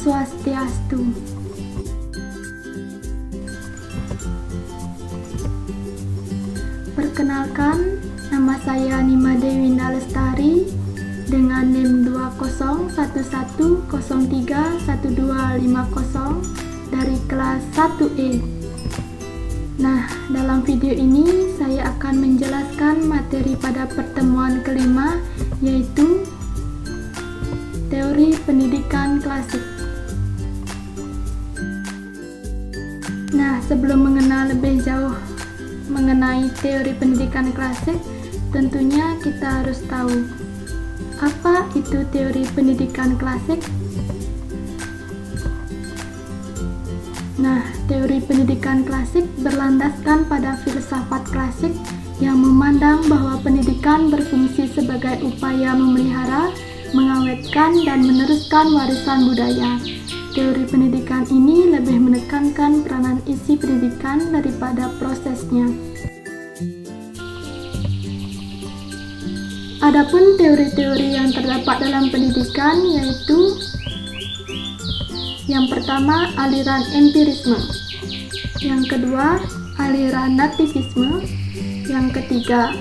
Swastiastu. Perkenalkan, nama saya Nima Dewinda Lestari dengan NIM 2011031250 dari kelas 1E. Nah, dalam video ini saya akan menjelaskan materi pada pertemuan kelima, yaitu teori pendidikan klasik. Nah, sebelum mengenal lebih jauh mengenai teori pendidikan klasik, tentunya kita harus tahu apa itu teori pendidikan klasik. Nah, teori pendidikan klasik berlandaskan pada filsafat klasik yang memandang bahwa pendidikan berfungsi sebagai upaya memelihara, mengawetkan, dan meneruskan warisan budaya. Teori pendidikan ini lebih menekankan peranan isi pendidikan daripada prosesnya. Adapun teori-teori yang terdapat dalam pendidikan yaitu yang pertama, aliran empirisme. Yang kedua, aliran nativisme. Yang ketiga,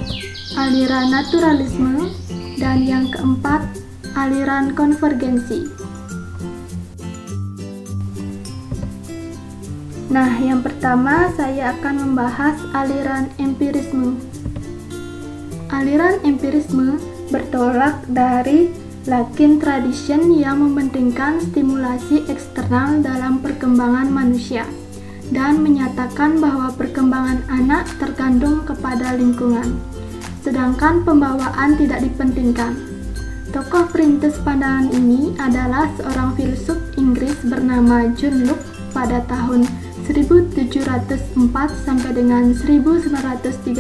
aliran naturalisme. Dan yang keempat, aliran konvergensi. Nah, yang pertama saya akan membahas aliran empirisme. Aliran empirisme bertolak dari Latin tradition yang mementingkan stimulasi eksternal dalam perkembangan manusia dan menyatakan bahwa perkembangan anak tergantung kepada lingkungan, sedangkan pembawaan tidak dipentingkan. Tokoh perintis pandangan ini adalah seorang filsuf Inggris bernama John Locke pada tahun 1704 sampai dengan 1932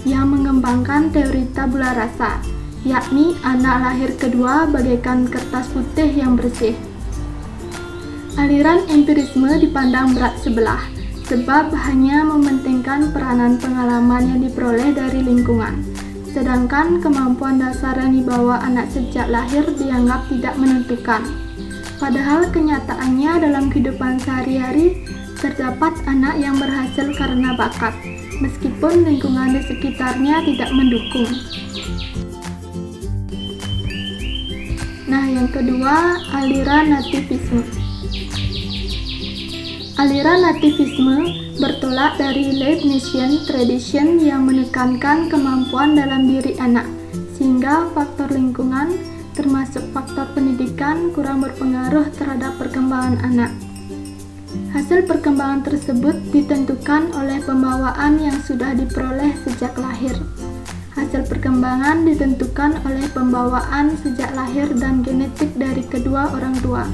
yang mengembangkan teori tabula rasa, yakni anak lahir kedua bagaikan kertas putih yang bersih. Aliran empirisme dipandang berat sebelah, sebab hanya mementingkan peranan pengalaman yang diperoleh dari lingkungan, sedangkan kemampuan dasar yang dibawa anak sejak lahir dianggap tidak menentukan. Padahal kenyataannya dalam kehidupan sehari-hari terdapat anak yang berhasil karena bakat, meskipun lingkungan di sekitarnya tidak mendukung. Nah, yang kedua, aliran nativisme. Aliran nativisme bertolak dari Leibnizian tradition yang menekankan kemampuan dalam diri anak, sehingga faktor lingkungan, termasuk faktor pendidikan, kurang berpengaruh terhadap perkembangan anak. Hasil perkembangan tersebut ditentukan oleh pembawaan yang sudah diperoleh sejak lahir. Hasil perkembangan ditentukan oleh pembawaan sejak lahir dan genetik dari kedua orang tua.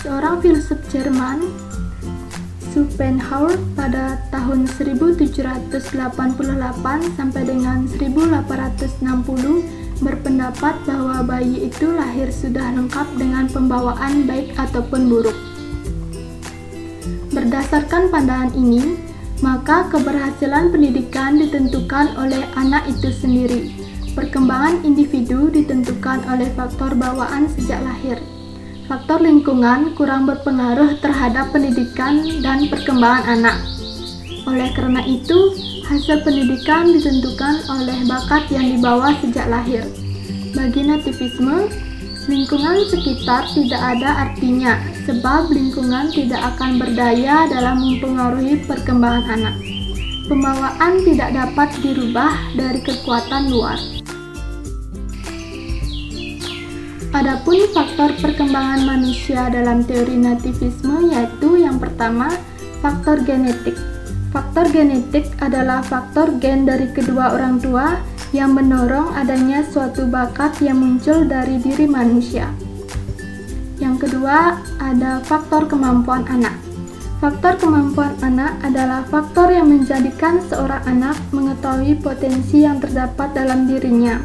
Seorang filsuf Jerman, Schopenhauer, pada tahun 1788 sampai dengan 1860 berpendapat bahwa bayi itu lahir sudah lengkap dengan pembawaan baik ataupun buruk. Berdasarkan pandangan ini, maka keberhasilan pendidikan ditentukan oleh anak itu sendiri. Perkembangan individu ditentukan oleh faktor bawaan sejak lahir. Faktor lingkungan kurang berpengaruh terhadap pendidikan dan perkembangan anak. Oleh karena itu, hasil pendidikan ditentukan oleh bakat yang dibawa sejak lahir. Bagi nativisme, lingkungan sekitar tidak ada artinya, sebab lingkungan tidak akan berdaya dalam mempengaruhi perkembangan anak. Pembawaan tidak dapat dirubah dari kekuatan luar. Adapun faktor perkembangan manusia dalam teori nativisme yaitu yang pertama, faktor genetik. Faktor genetik adalah faktor gen dari kedua orang tua yang mendorong adanya suatu bakat yang muncul dari diri manusia. Yang kedua, ada faktor kemampuan anak. Faktor kemampuan anak adalah faktor yang menjadikan seorang anak mengetahui potensi yang terdapat dalam dirinya.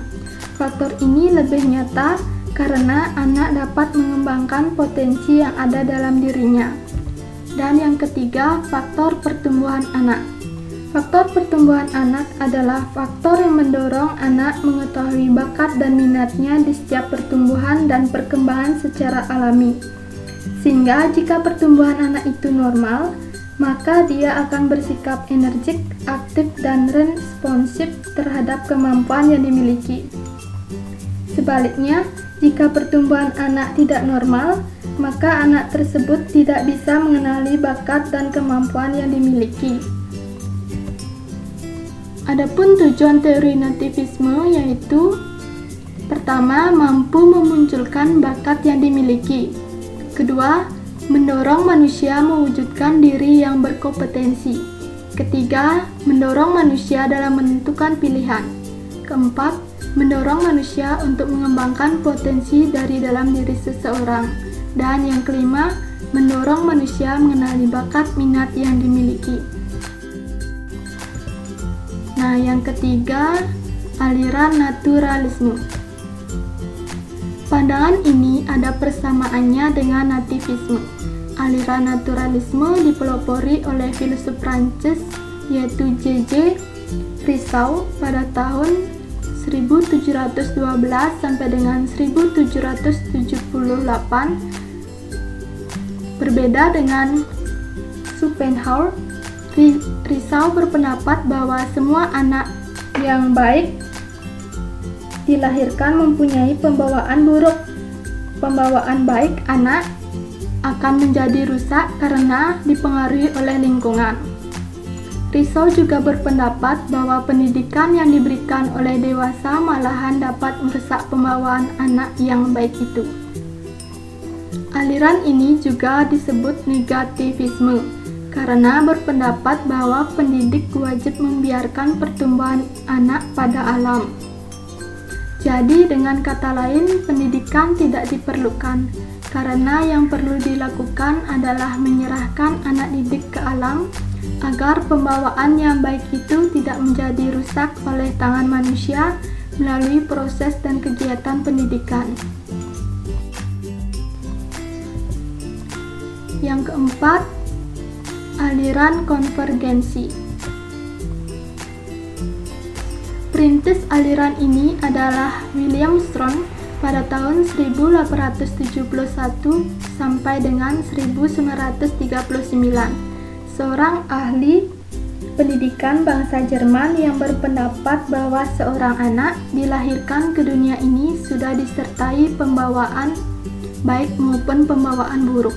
Faktor ini lebih nyata karena anak dapat mengembangkan potensi yang ada dalam dirinya. Dan yang ketiga, faktor pertumbuhan anak. Faktor pertumbuhan anak adalah faktor yang mendorong anak mengetahui bakat dan minatnya di setiap pertumbuhan dan perkembangan secara alami. Sehingga jika pertumbuhan anak itu normal, maka dia akan bersikap energik, aktif, dan responsif terhadap kemampuan yang dimiliki. Sebaliknya, jika pertumbuhan anak tidak normal, maka anak tersebut tidak bisa mengenali bakat dan kemampuan yang dimiliki. Adapun tujuan teori nativisme yaitu: pertama, mampu memunculkan bakat yang dimiliki. Kedua, mendorong manusia mewujudkan diri yang berkompetensi. Ketiga, mendorong manusia dalam menentukan pilihan. Keempat, mendorong manusia untuk mengembangkan potensi dari dalam diri seseorang. Dan yang kelima, mendorong manusia mengenali bakat minat yang dimiliki. Nah, yang ketiga, aliran naturalisme. Pandangan ini ada persamaannya dengan nativisme. Aliran naturalisme dipelopori oleh filsuf Prancis yaitu J.J. Rousseau pada tahun 1712 sampai dengan 1778. Berbeda dengan Schopenhauer, Rousseau berpendapat bahwa semua anak yang baik dilahirkan mempunyai pembawaan buruk. Pembawaan baik anak akan menjadi rusak karena dipengaruhi oleh lingkungan. Rousseau juga berpendapat bahwa pendidikan yang diberikan oleh dewasa malahan dapat merusak pembawaan anak yang baik itu. Aliran ini juga disebut negativisme karena berpendapat bahwa pendidik wajib membiarkan pertumbuhan anak pada alam. Jadi dengan kata lain, pendidikan tidak diperlukan, karena yang perlu dilakukan adalah menyerahkan anak didik ke alam, agar pembawaan yang baik itu tidak menjadi rusak oleh tangan manusia melalui proses dan kegiatan pendidikan. Yang keempat, aliran konvergensi. Perintis aliran ini adalah William Strong pada tahun 1871 sampai dengan 1939, seorang ahli pendidikan bangsa Jerman yang berpendapat bahwa seorang anak dilahirkan ke dunia ini sudah disertai pembawaan baik maupun pembawaan buruk.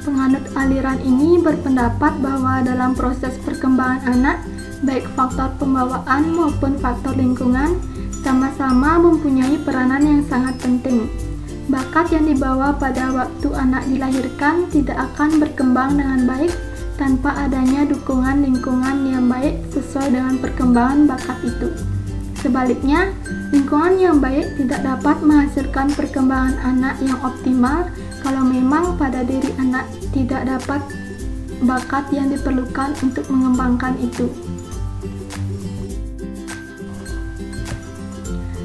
Penganut aliran ini berpendapat bahwa dalam proses perkembangan anak, baik faktor pembawaan maupun faktor lingkungan sama-sama mempunyai peranan yang sangat penting. Bakat yang dibawa pada waktu anak dilahirkan tidak akan berkembang dengan baik tanpa adanya dukungan lingkungan yang baik sesuai dengan perkembangan bakat itu. Sebaliknya, lingkungan yang baik tidak dapat menghasilkan perkembangan anak yang optimal kalau memang pada diri anak tidak dapat bakat yang diperlukan untuk mengembangkan itu.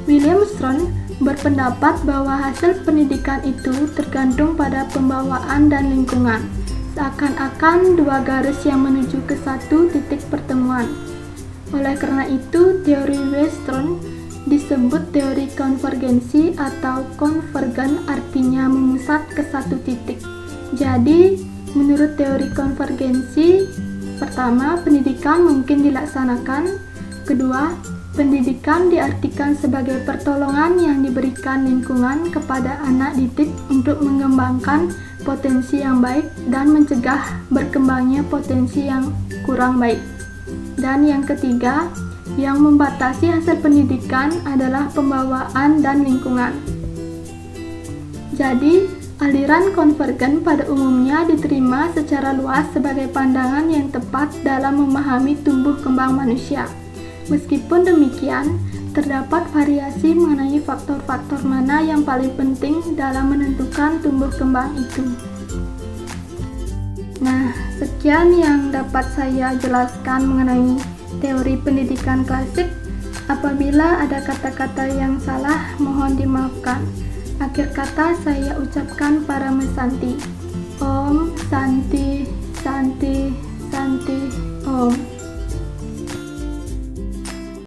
William Strong berpendapat bahwa hasil pendidikan itu tergantung pada pembawaan dan lingkungan, seakan-akan dua garis yang menuju ke satu titik pertemuan. Oleh karena itu, teori Western disebut teori konvergensi atau konvergen, artinya memusat ke satu titik. Jadi, menurut teori konvergensi, pertama, pendidikan mungkin dilaksanakan. Kedua, pendidikan diartikan sebagai pertolongan yang diberikan lingkungan kepada anak didik untuk mengembangkan potensi yang baik dan mencegah berkembangnya potensi yang kurang baik. Dan yang ketiga, yang membatasi hasil pendidikan adalah pembawaan dan lingkungan. Jadi, aliran konvergen pada umumnya diterima secara luas sebagai pandangan yang tepat dalam memahami tumbuh kembang manusia. Meskipun demikian, terdapat variasi mengenai faktor-faktor mana yang paling penting dalam menentukan tumbuh kembang itu. Nah, sekian yang dapat saya jelaskan mengenai teori pendidikan klasik. Apabila ada kata-kata yang salah, mohon dimaafkan. Akhir kata saya ucapkan Parama Santi. Om Santi Santi Santi Om.